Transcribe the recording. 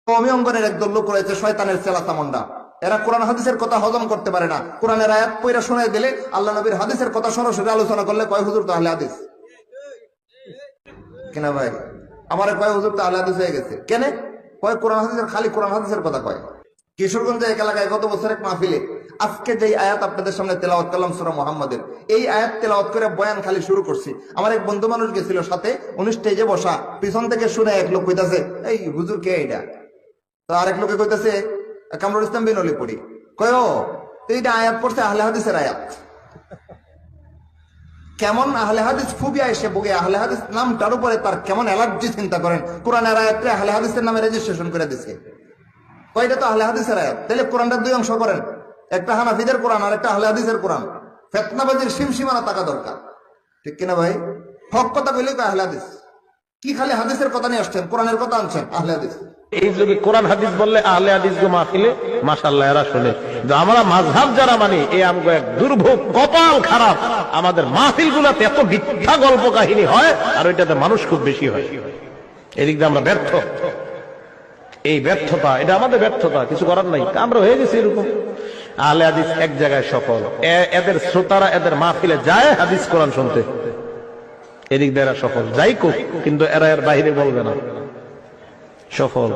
কওমি অঙ্গনের একদল লোক রয়েছে শয়তানের চেলাচামুন্ডা। এরা কোরআন হাদিসের কথা হজম করতে পারে না। কোরআনের আয়াত পয়রা শোনায় দিলে আল্লাহ নবীর হাদিসের কথা সরাসরি আলোচনা করলে কয় হুজুর তো আহলে হাদিস কিনা ভাই? আমার কয় হুজুর তো আহলে হাদিস হয়ে গেছে। কেন কয়? কোরআন হাদিসের, খালি কোরআন হাদিসের কথা কয়। কিশোরগঞ্জ এক এলাকায় গত বছর এক মাহফিলে আজকে যেই আয়াত আপনাদের সামনে তেলাওয়াত করলাম সূরা মুহাম্মাদের, এই আয়াত তেলাওয়াত করে বয়ান খালি শুরু করছি। আমার এক বন্ধু মানুষ গেছিল সাথে, উনি স্টেজে বসা, পিছন থেকে শুনে এক লোক কইতাছে, এই হুজুর কে এটা? তো আরেক লোকে কইতাছে, কামরুল ইসলাম বিন পড়ি। কয় ও, এইটা আয়াত পড়ছে আহলে হাদিসের আয়াত। কেমন আহলে হাদিস ফুবিয়া এসে ভোগে, আহলে হাদিস নামটার উপরে তার কেমন অ্যালার্জি চিন্তা করেন। কোরআনের আয়াতটা আহলে হাদিসের নামে রেজিস্ট্রেশন করে দিছে। কয়টা তো আহলে হাদিসের আয়াত। তাহলে কোরআনটা দুই অংশ করেন, একটা হানাফিদের কোরআন আর একটা আহলে হাদিসের কোরআন। ফেতনাবাজির সীমানা থাকা দরকার, ঠিক কিনা ভাই? হক কথা কইলে আহলে হাদিস। কি খালি হাদিসের কথা নিয়ে আসছেন, কোরআনের কথা আনছেন? আহলে হাদিস। এই যদি কোরআন হাদিস বললে আহলে হাদিস গো মাহফিলে মাশাআল্লাহ এরা শুনে। আমরা মাযহাব যারা মানি এই আমগো এক দুর্ভোগ, কপাল খারাপ। আমাদের মাহফিল গুলাতে এত মিথ্যা গল্প কাহিনী হয় আর ওইটাতে মানুষ খুব বেশি হয়। এদিক দিয়ে আমরা ব্যর্থ। এই ব্যর্থতা, এটা আমাদের ব্যর্থতা, কিছু করার নাই। আমরা হয়ে গেছি এরকম। আহলে হাদিস এক জায়গায় সফল, এদের শ্রোতারা এদের মাহফিলে যায় হাদিস কোরআন শুনতে, এদিক দিয়ে এরা সফল। যাই কোক, কিন্তু এরা এর বাইরে বলবে না সফল।